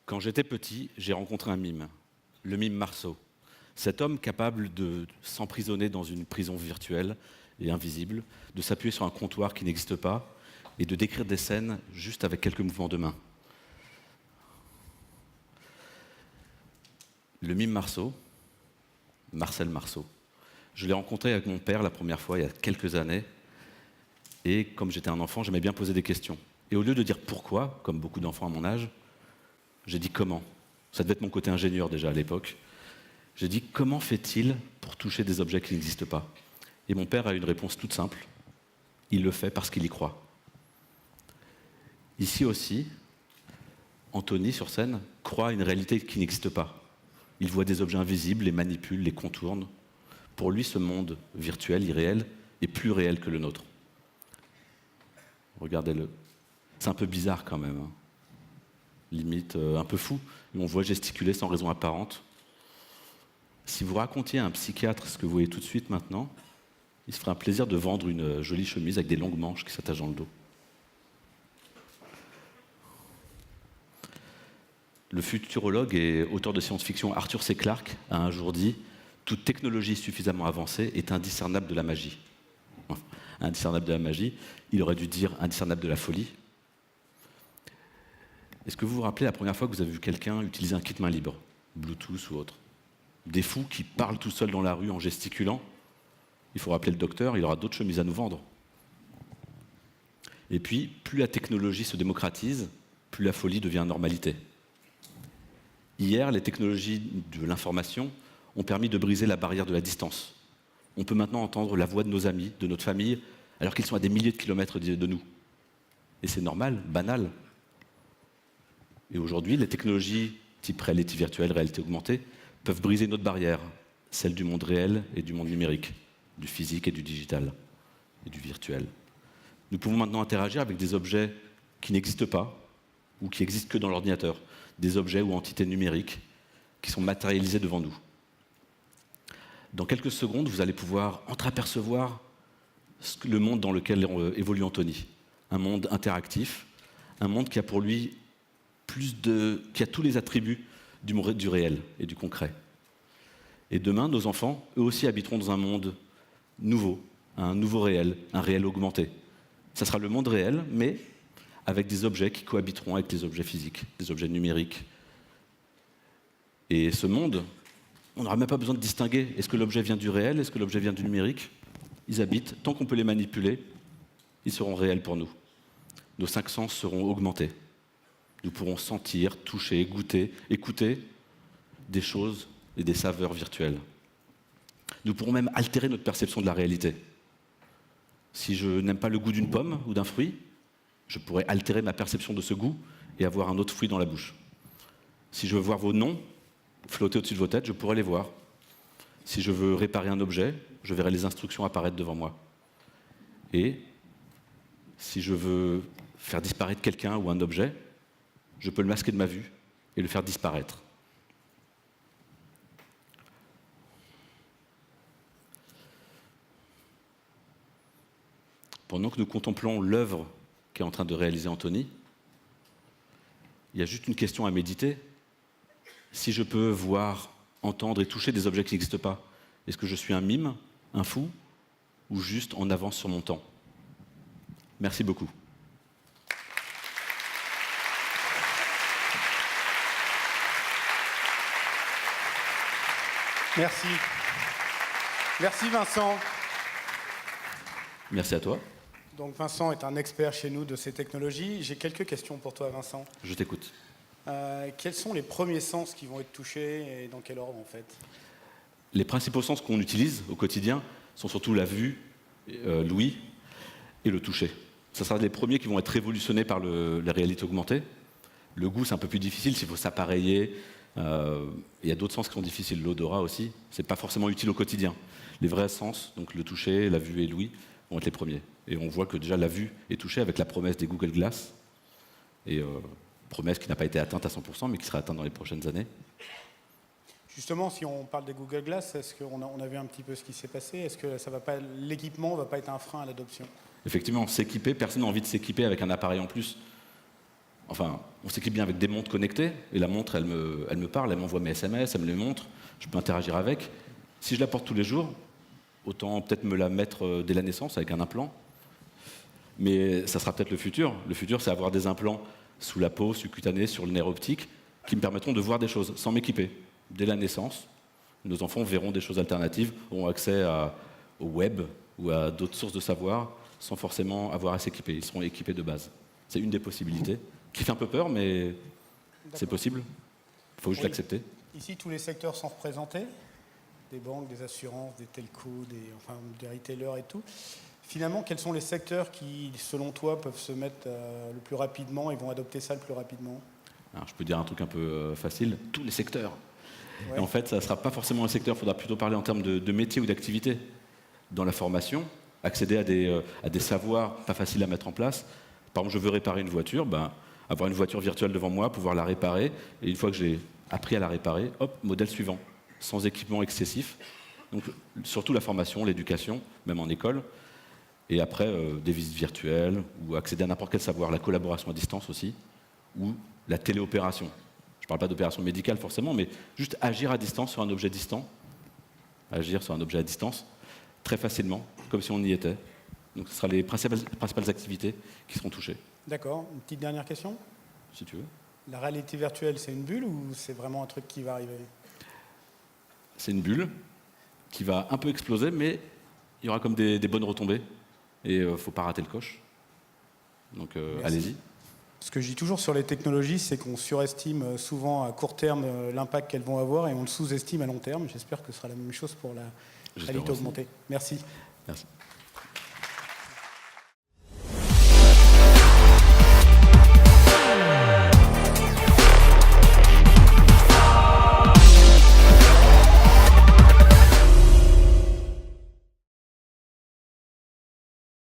Quand j'étais petit, j'ai rencontré un mime, le mime Marceau. Cet homme capable de s'emprisonner dans une prison virtuelle et invisible, de s'appuyer sur un comptoir qui n'existe pas et de décrire des scènes juste avec quelques mouvements de main. Le mime Marceau, Marcel Marceau. Je l'ai rencontré avec mon père la première fois il y a quelques années et comme j'étais un enfant, j'aimais bien poser des questions. Et au lieu de dire pourquoi, comme beaucoup d'enfants à mon âge, j'ai dit comment. Ça devait être mon côté ingénieur déjà à l'époque. J'ai dit comment fait-il pour toucher des objets qui n'existent pas? Et mon père a une réponse toute simple. Il le fait parce qu'il y croit. Ici aussi, Anthony, sur scène, croit à une réalité qui n'existe pas. Il voit des objets invisibles, les manipule, les contourne. Pour lui, ce monde virtuel, irréel, est plus réel que le nôtre. Regardez-le. C'est un peu bizarre quand même. Hein. Limite un peu fou. On voit gesticuler sans raison apparente. Si vous racontiez à un psychiatre ce que vous voyez tout de suite maintenant, il se ferait un plaisir de vendre une jolie chemise avec des longues manches qui s'attachent dans le dos. Le futurologue et auteur de science-fiction Arthur C. Clarke a un jour dit « Toute technologie suffisamment avancée est indiscernable de la magie ». Indiscernable de la magie, il aurait dû dire indiscernable de la folie. Est-ce que vous vous rappelez la première fois que vous avez vu quelqu'un utiliser un kit main libre, Bluetooth ou autre? Des fous qui parlent tout seuls dans la rue en gesticulant. Il faut rappeler le docteur, il aura d'autres chemises à nous vendre. Et puis, plus la technologie se démocratise, plus la folie devient normalité. Hier, les technologies de l'information ont permis de briser la barrière de la distance. On peut maintenant entendre la voix de nos amis, de notre famille, alors qu'ils sont à des milliers de kilomètres de nous. Et c'est normal, banal. Et aujourd'hui, les technologies type réalité virtuelle, réalité augmentée, peuvent briser notre barrière, celle du monde réel et du monde numérique, du physique et du digital, et du virtuel. Nous pouvons maintenant interagir avec des objets qui n'existent pas, ou qui existent que dans l'ordinateur, des objets ou entités numériques qui sont matérialisés devant nous. Dans quelques secondes, vous allez pouvoir entreapercevoir le monde dans lequel évolue Anthony. Un monde interactif, un monde qui a pour lui qui a tous les attributs du réel et du concret. Et demain, nos enfants, eux aussi, habiteront dans un monde nouveau, un nouveau réel, un réel augmenté. Ça sera le monde réel, mais avec des objets qui cohabiteront avec des objets physiques, des objets numériques. Et ce monde, on n'aura même pas besoin de distinguer. Est-ce que l'objet vient du réel? Est-ce que l'objet vient du numérique? Ils habitent. Tant qu'on peut les manipuler, ils seront réels pour nous. Nos 5 sens seront augmentés. Nous pourrons sentir, toucher, goûter, écouter des choses et des saveurs virtuelles. Nous pourrons même altérer notre perception de la réalité. Si je n'aime pas le goût d'une pomme ou d'un fruit, je pourrais altérer ma perception de ce goût et avoir un autre fruit dans la bouche. Si je veux voir vos noms flotter au-dessus de vos têtes, je pourrais les voir. Si je veux réparer un objet, je verrai les instructions apparaître devant moi. Et si je veux faire disparaître quelqu'un ou un objet, je peux le masquer de ma vue et le faire disparaître. Pendant que nous contemplons l'œuvre qu'est en train de réaliser Anthony, il y a juste une question à méditer. Si je peux voir, entendre et toucher des objets qui n'existent pas, est-ce que je suis un mime, un fou, ou juste en avance sur mon temps? Merci beaucoup. Merci. Merci Vincent. Merci à toi. Donc Vincent est un expert chez nous de ces technologies. J'ai quelques questions pour toi Vincent. Je t'écoute. Quels sont les premiers sens qui vont être touchés et dans quel ordre en fait? Les principaux sens qu'on utilise au quotidien sont surtout la vue, l'ouïe et le toucher. Ce sera les premiers qui vont être révolutionnés par la réalité augmentée. Le goût, c'est un peu plus difficile, s'il faut s'appareiller. Il y a d'autres sens qui sont difficiles, l'odorat aussi. C'est pas forcément utile au quotidien. Les vrais sens, donc le toucher, la vue et l'ouïe, vont être les premiers. Et on voit que déjà la vue est touchée avec la promesse des Google Glass. Et promesse qui n'a pas été atteinte à 100%, mais qui sera atteinte dans les prochaines années. Justement, si on parle des Google Glass, est-ce qu'on a vu un petit peu ce qui s'est passé? Est-ce que l'équipement ne va pas être un frein à l'adoption? Effectivement, s'équiper, personne n'a envie de s'équiper avec un appareil en plus. Enfin, on s'équipe bien avec des montres connectées, et la montre, elle me parle, elle m'envoie mes SMS, elle me les montre, je peux interagir avec. Si je la porte tous les jours, autant peut-être me la mettre dès la naissance avec un implant. Mais ça sera peut-être le futur. Le futur, c'est avoir des implants sous la peau, subcutanée, sur le nerf optique, qui me permettront de voir des choses sans m'équiper. Dès la naissance, nos enfants verront des choses alternatives, auront accès au web ou à d'autres sources de savoir, sans forcément avoir à s'équiper. Ils seront équipés de base. C'est une des possibilités, qui fait un peu peur, mais c'est possible. Il faut juste l'accepter. Ici, tous les secteurs sont représentés, des banques, des assurances, des telcos, des retailers et tout. Finalement, quels sont les secteurs qui, selon toi, peuvent se mettre le plus rapidement et vont adopter ça le plus rapidement? Alors, je peux dire un truc un peu facile, tous les secteurs. Ouais. Et en fait, ça ne sera pas forcément un secteur, il faudra plutôt parler en termes de métier ou d'activité. Dans la formation, accéder à des savoirs pas faciles à mettre en place. Par exemple, je veux réparer une voiture, avoir une voiture virtuelle devant moi, pouvoir la réparer, et une fois que j'ai appris à la réparer, hop, modèle suivant, sans équipement excessif. Donc, surtout la formation, l'éducation, même en école. Et après, des visites virtuelles, ou accéder à n'importe quel savoir, la collaboration à distance aussi, ou la téléopération. Je ne parle pas d'opération médicale forcément, mais juste agir à distance sur un objet distant, agir sur un objet à distance, très facilement, comme si on y était. Donc ce sera les principales activités qui seront touchées. D'accord. Une petite dernière question? Si tu veux. La réalité virtuelle, c'est une bulle ou c'est vraiment un truc qui va arriver? C'est une bulle qui va un peu exploser, mais il y aura comme des bonnes retombées. Et il ne faut pas rater le coche. Donc allez-y. Ce que je dis toujours sur les technologies, c'est qu'on surestime souvent à court terme l'impact qu'elles vont avoir et on le sous-estime à long terme. J'espère que ce sera la même chose pour la réalité augmentée. Merci. Merci.